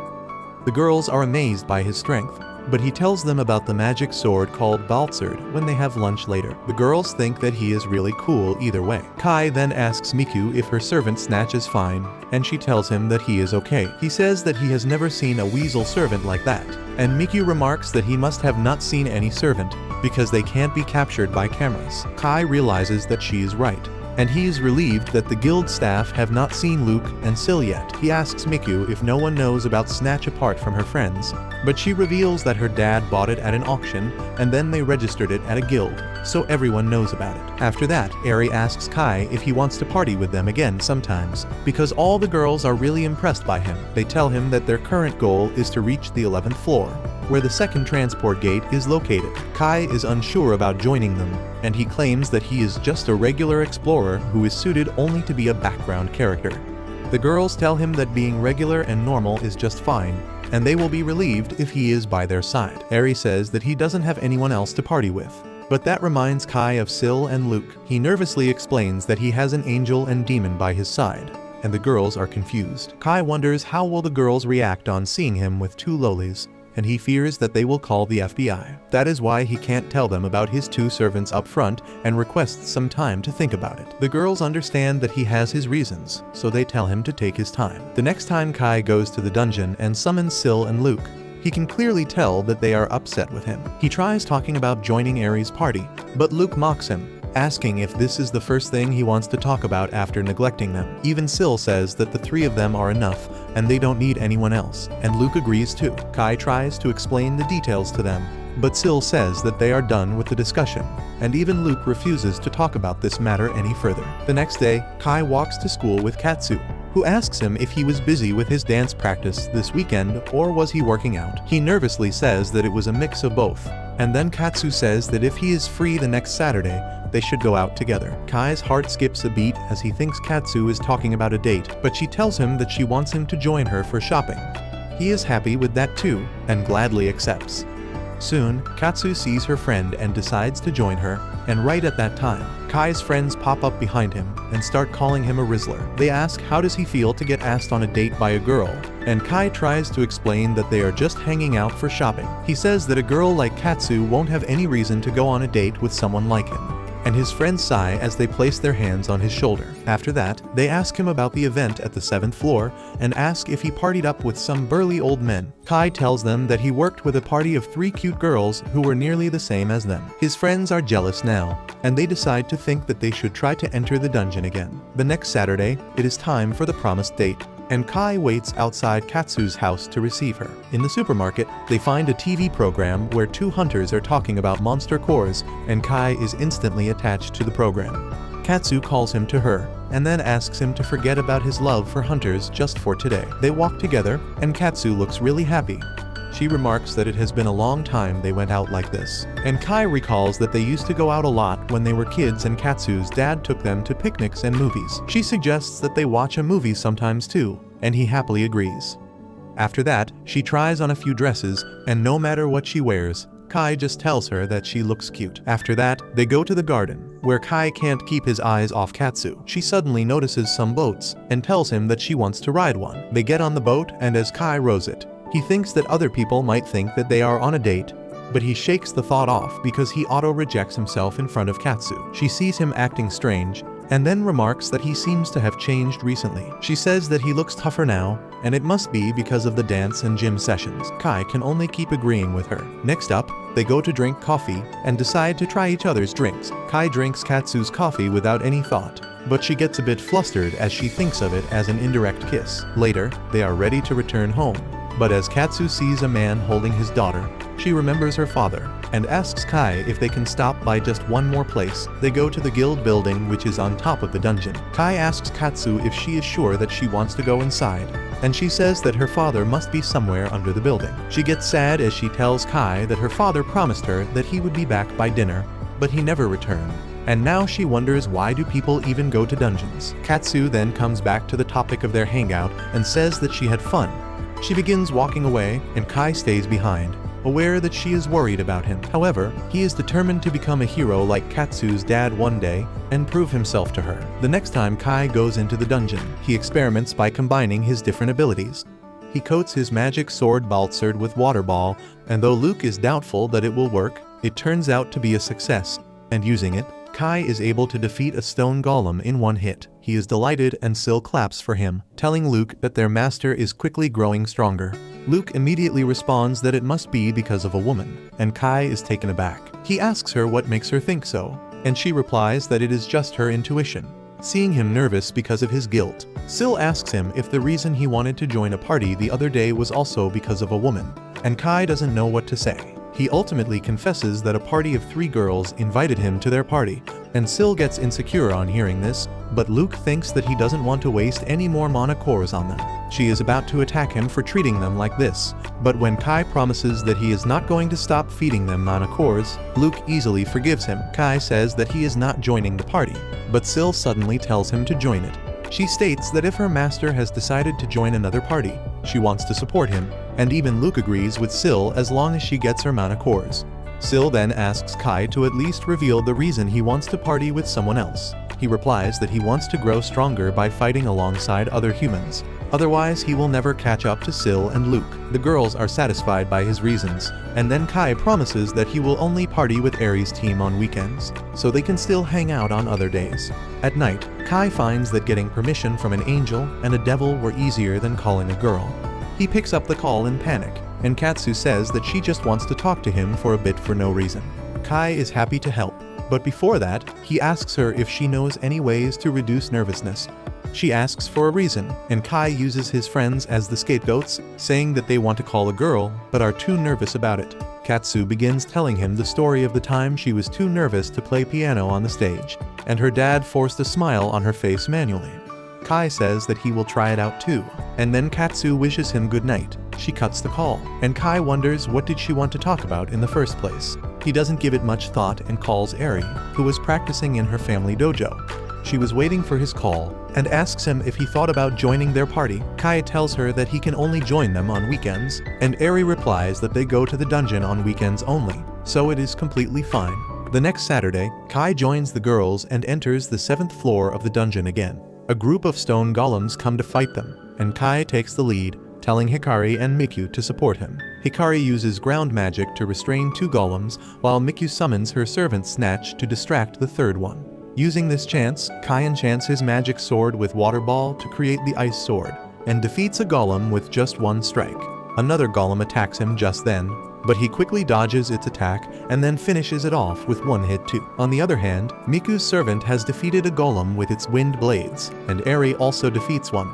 Speaker 1: The girls are amazed by his strength, but he tells them about the magic sword called Baltzard when they have lunch later. The girls think that he is really cool either way. Kai then asks Miku if her servant Snatch is fine, and she tells him that he is okay. He says that he has never seen a weasel servant like that, and Miku remarks that he must have not seen any servant, because they can't be captured by cameras. Kai realizes that she is right, and he is relieved that the guild staff have not seen Luke and Syl yet. He asks Miku if no one knows about Snatch apart from her friends, but she reveals that her dad bought it at an auction and then they registered it at a guild, so everyone knows about it. After that, Eri asks Kai if he wants to party with them again sometimes, because all the girls are really impressed by him. They tell him that their current goal is to reach the 11th floor, where the second transport gate is located. Kai is unsure about joining them, and he claims that he is just a regular explorer who is suited only to be a background character. The girls tell him that being regular and normal is just fine, and they will be relieved if he is by their side. Eri says that he doesn't have anyone else to party with, but that reminds Kai of Syl and Luke. He nervously explains that he has an angel and demon by his side, and the girls are confused. Kai wonders how will the girls react on seeing him with two lolis, and he fears that they will call the FBI. That is why he can't tell them about his two servants up front and requests some time to think about it. The girls understand that he has his reasons, so they tell him to take his time. The next time Kai goes to the dungeon and summons Sil and Luke, he can clearly tell that they are upset with him. He tries talking about joining Aries' party, but Luke mocks him, asking if this is the first thing he wants to talk about after neglecting them. Even Sil says that the three of them are enough and they don't need anyone else, and Luke agrees too. Kai tries to explain the details to them, but Sil says that they are done with the discussion, and even Luke refuses to talk about this matter any further. The next day, Kai walks to school with Katsu, who asks him if he was busy with his dance practice this weekend or was he working out. He nervously says that it was a mix of both, and then Katsu says that if he is free the next Saturday, they should go out together. Kai's heart skips a beat as he thinks Katsu is talking about a date, but she tells him that she wants him to join her for shopping. He is happy with that too, and gladly accepts. Soon, Katsu sees her friend and decides to join her, and right at that time, Kai's friends pop up behind him and start calling him a Rizzler. They ask how does he feel to get asked on a date by a girl, and Kai tries to explain that they are just hanging out for shopping. He says that a girl like Katsu won't have any reason to go on a date with someone like him, and his friends sigh as they place their hands on his shoulder. After that, they ask him about the event at the 7th floor and ask if he partied up with some burly old men. Kai tells them that he worked with a party of 3 cute girls who were nearly the same as them. His friends are jealous now, and they decide to think that they should try to enter the dungeon again. The next Saturday, it is time for the promised date, and Kai waits outside Katsu's house to receive her. In the supermarket, they find a TV program where 2 hunters are talking about monster cores, and Kai is instantly attached to the program. Katsu calls him to her, and then asks him to forget about his love for hunters just for today. They walk together, and Katsu looks really happy. She remarks that it has been a long time they went out like this, and Kai recalls that they used to go out a lot when they were kids and Katsu's dad took them to picnics and movies. She suggests that they watch a movie sometimes too, and he happily agrees. After that, she tries on a few dresses, and no matter what she wears, Kai just tells her that she looks cute. After that, they go to the garden, where Kai can't keep his eyes off Katsu. She suddenly notices some boats, and tells him that she wants to ride one. They get on the boat, and as Kai rows it, he thinks that other people might think that they are on a date, but he shakes the thought off because he auto-rejects himself in front of Katsu. She sees him acting strange, and then remarks that he seems to have changed recently. She says that he looks tougher now, and it must be because of the dance and gym sessions. Kai can only keep agreeing with her. Next up, they go to drink coffee and decide to try each other's drinks. Kai drinks Katsu's coffee without any thought, but she gets a bit flustered as she thinks of it as an indirect kiss. Later, they are ready to return home, but as Katsu sees a man holding his daughter, she remembers her father and asks Kai if they can stop by just one more place. They go to the guild building, which is on top of the dungeon. Kai asks Katsu if she is sure that she wants to go inside, and she says that her father must be somewhere under the building. She gets sad as she tells Kai that her father promised her that he would be back by dinner, but he never returned. And now she wonders why do people even go to dungeons. Katsu then comes back to the topic of their hangout and says that she had fun. She begins walking away, and Kai stays behind, aware that she is worried about him. However, he is determined to become a hero like Katsu's dad one day and prove himself to her. The next time Kai goes into the dungeon, he experiments by combining his different abilities. He coats his magic sword Baltzard with water ball, and though Luke is doubtful that it will work, it turns out to be a success, and using it, Kai is able to defeat a stone golem in one hit. He is delighted and Sil claps for him, telling Luke that their master is quickly growing stronger. Luke immediately responds that it must be because of a woman, and Kai is taken aback. He asks her what makes her think so, and she replies that it is just her intuition. Seeing him nervous because of his guilt, Sil asks him if the reason he wanted to join a party the other day was also because of a woman, and Kai doesn't know what to say. He ultimately confesses that a party of 3 girls invited him to their party, and Sil gets insecure on hearing this, but Luke thinks that he doesn't want to waste any more mana cores on them. She is about to attack him for treating them like this, but when Kai promises that he is not going to stop feeding them mana cores, Luke easily forgives him. Kai says that he is not joining the party, but Sil suddenly tells him to join it. She states that if her master has decided to join another party, she wants to support him, and even Luke agrees with Sil as long as she gets her mana cores. Sil then asks Kai to at least reveal the reason he wants to party with someone else. He replies that he wants to grow stronger by fighting alongside other humans. Otherwise, he will never catch up to Sil and Luke. The girls are satisfied by his reasons, and then Kai promises that he will only party with Aries' team on weekends, so they can still hang out on other days. At night, Kai finds that getting permission from an angel and a devil were easier than calling a girl. He picks up the call in panic, and Katsu says that she just wants to talk to him for a bit for no reason. Kai is happy to help, but before that, he asks her if she knows any ways to reduce nervousness. She asks for a reason, and Kai uses his friends as the scapegoats, saying that they want to call a girl, but are too nervous about it. Katsu begins telling him the story of the time she was too nervous to play piano on the stage, and her dad forced a smile on her face manually. Kai says that he will try it out too, and then Katsu wishes him good night. She cuts the call, and Kai wonders what did she want to talk about in the first place. He doesn't give it much thought and calls Eri, who was practicing in her family dojo. She was waiting for his call, and asks him if he thought about joining their party. Kai tells her that he can only join them on weekends, and Eri replies that they go to the dungeon on weekends only, so it is completely fine. The next Saturday, Kai joins the girls and enters the 7th floor of the dungeon again. A group of stone golems come to fight them, and Kai takes the lead, telling Hikari and Mikyu to support him. Hikari uses ground magic to restrain 2 golems, while Mikyu summons her servant Snatch to distract the 3rd one. Using this chance, Kai enchants his magic sword with Water Ball to create the Ice Sword, and defeats a golem with just 1 strike. Another golem attacks him just then, but he quickly dodges its attack and then finishes it off with 1 hit too. On the other hand, Miku's servant has defeated a golem with its wind blades, and Eri also defeats one.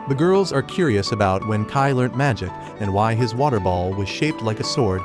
Speaker 1: The girls are curious about when Kai learnt magic and why his water ball was shaped like a sword.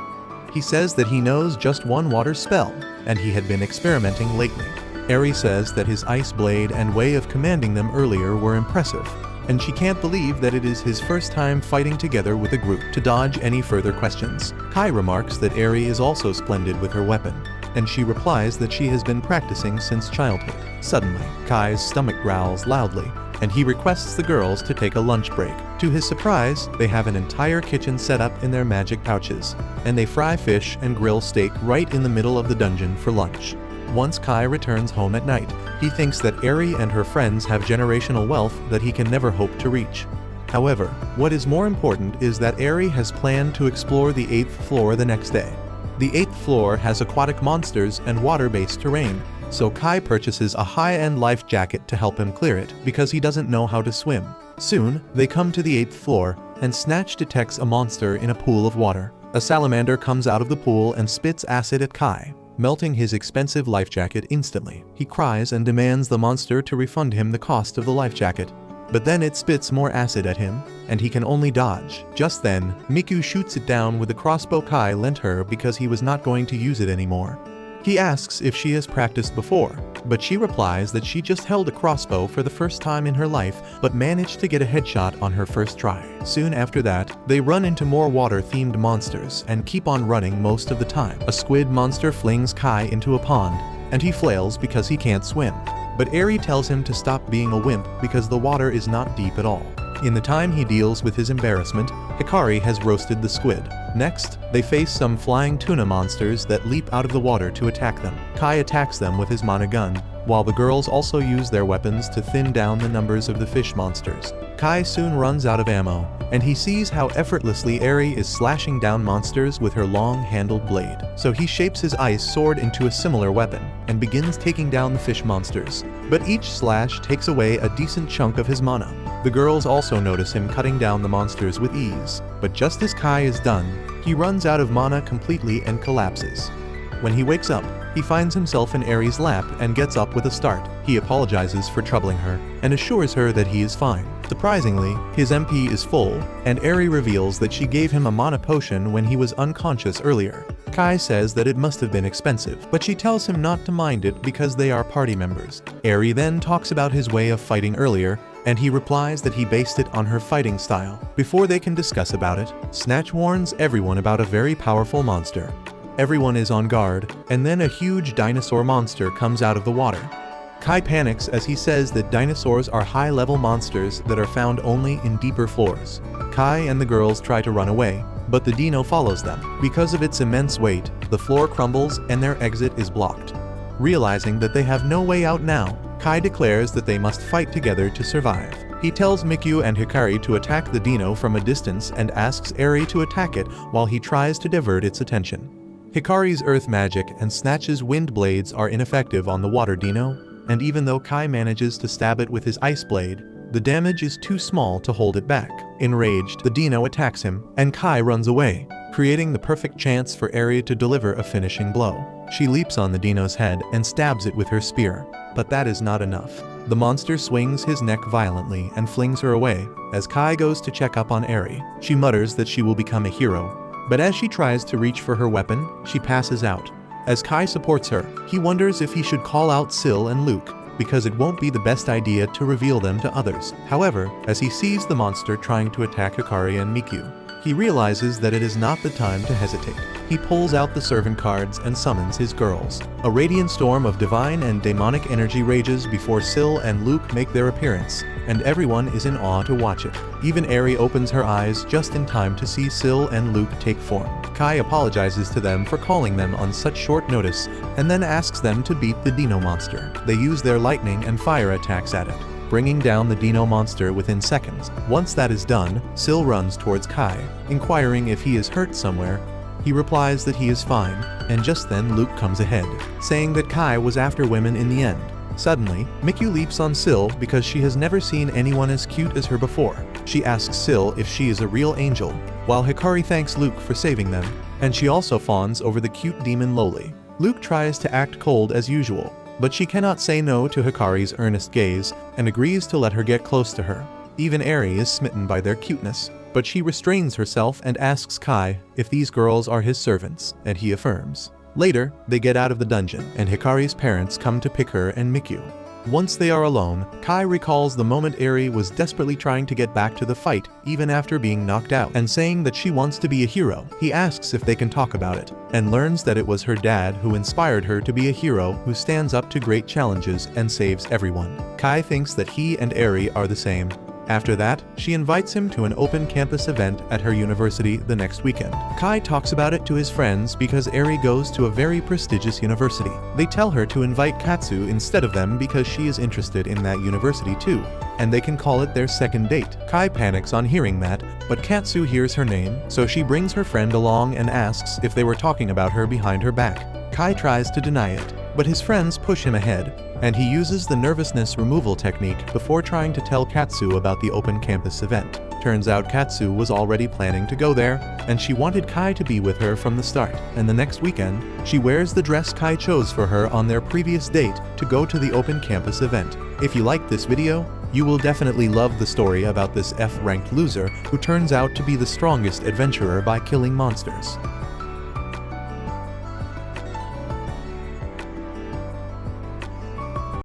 Speaker 1: He says that he knows just 1 water spell, and he had been experimenting lately. Eri says that his ice blade and way of commanding them earlier were impressive, and she can't believe that it is his first time fighting together with a group. To dodge any further questions, Kai remarks that Eri is also splendid with her weapon, and she replies that she has been practicing since childhood. Suddenly, Kai's stomach growls loudly, and he requests the girls to take a lunch break. To his surprise, they have an entire kitchen set up in their magic pouches, and they fry fish and grill steak right in the middle of the dungeon for lunch. Once Kai returns home at night, he thinks that Eri and her friends have generational wealth that he can never hope to reach. However, what is more important is that Eri has planned to explore the 8th floor the next day. The 8th floor has aquatic monsters and water-based terrain, so Kai purchases a high-end life jacket to help him clear it because he doesn't know how to swim. Soon, they come to the 8th floor, and Snatch detects a monster in a pool of water. A salamander comes out of the pool and spits acid at Kai, melting his expensive life jacket instantly. He cries and demands the monster to refund him the cost of the life jacket. But then it spits more acid at him, and he can only dodge. Just then, Mikyu shoots it down with the crossbow Kai lent her because he was not going to use it anymore. He asks if she has practiced before, but she replies that she just held a crossbow for the first time in her life but managed to get a headshot on her first try. Soon after that, they run into more water-themed monsters and keep on running most of the time. A squid monster flings Kai into a pond, and he flails because he can't swim. But Eri tells him to stop being a wimp because the water is not deep at all. In the time he deals with his embarrassment, Hikari has roasted the squid. Next, they face some flying tuna monsters that leap out of the water to attack them. Kai attacks them with his mana gun, while the girls also use their weapons to thin down the numbers of the fish monsters. Kai soon runs out of ammo, and he sees how effortlessly Eri is slashing down monsters with her long-handled blade. So he shapes his ice sword into a similar weapon, and begins taking down the fish monsters. But each slash takes away a decent chunk of his mana. The girls also notice him cutting down the monsters with ease, but just as Kai is done, he runs out of mana completely and collapses. When he wakes up, he finds himself in Eri's lap and gets up with a start. He apologizes for troubling her, and assures her that he is fine. Surprisingly, his MP is full, and Eri reveals that she gave him a mana potion when he was unconscious earlier. Kai says that it must have been expensive, but she tells him not to mind it because they are party members. Eri then talks about his way of fighting earlier, and he replies that he based it on her fighting style. Before they can discuss about it, Snatch warns everyone about a very powerful monster. Everyone is on guard, and then a huge dinosaur monster comes out of the water. Kai panics as he says that dinosaurs are high-level monsters that are found only in deeper floors. Kai and the girls try to run away, but the Dino follows them. Because of its immense weight, the floor crumbles and their exit is blocked. Realizing that they have no way out now, Kai declares that they must fight together to survive. He tells Mikyu and Hikari to attack the Dino from a distance and asks Eri to attack it while he tries to divert its attention. Hikari's earth magic and Snatch's wind blades are ineffective on the water Dino, and even though Kai manages to stab it with his ice blade, the damage is too small to hold it back. Enraged, the Dino attacks him, and Kai runs away, creating the perfect chance for Eri to deliver a finishing blow. She leaps on the Dino's head and stabs it with her spear, but that is not enough. The monster swings his neck violently and flings her away. As Kai goes to check up on Eri, she mutters that she will become a hero, but as she tries to reach for her weapon, she passes out. As Kai supports her, he wonders if he should call out Syl and Luke, because it won't be the best idea to reveal them to others. However, as he sees the monster trying to attack Hikari and Mikyu, he realizes that it is not the time to hesitate. He pulls out the servant cards and summons his girls. A radiant storm of divine and demonic energy rages before Syl and Luke make their appearance, and everyone is in awe to watch it. Even Eri opens her eyes just in time to see Syl and Luke take form. Kai apologizes to them for calling them on such short notice, and then asks them to beat the Dino monster. They use their lightning and fire attacks at it, bringing down the Dino monster within seconds. Once that is done, Syl runs towards Kai, inquiring if he is hurt somewhere. He replies that he is fine, and just then Luke comes ahead, saying that Kai was after women in the end. Suddenly, Mikyu leaps on Syl because she has never seen anyone as cute as her before. She asks Syl if she is a real angel, while Hikari thanks Luke for saving them, and she also fawns over the cute demon Loli. Luke tries to act cold as usual, but she cannot say no to Hikari's earnest gaze and agrees to let her get close to her. Even Eri is smitten by their cuteness, but she restrains herself and asks Kai if these girls are his servants, and he affirms. Later, they get out of the dungeon, and Hikari's parents come to pick her and Mikyu. Once they are alone, Kai recalls the moment Eri was desperately trying to get back to the fight even after being knocked out, and saying that she wants to be a hero. He asks if they can talk about it, and learns that it was her dad who inspired her to be a hero who stands up to great challenges and saves everyone. Kai thinks that he and Eri are the same. After that, she invites him to an open campus event at her university the next weekend. Kai talks about it to his friends because Eri goes to a very prestigious university. They tell her to invite Katsu instead of them because she is interested in that university too, and they can call it their second date. Kai panics on hearing that, but Katsu hears her name, so she brings her friend along and asks if they were talking about her behind her back. Kai tries to deny it, but his friends push him ahead, and he uses the nervousness removal technique before trying to tell Katsu about the open campus event. Turns out Katsu was already planning to go there, and she wanted Kai to be with her from the start. And the next weekend, she wears the dress Kai chose for her on their previous date to go to the open campus event. If you liked this video, you will definitely love the story about this F-ranked loser who turns out to be the strongest adventurer by killing monsters.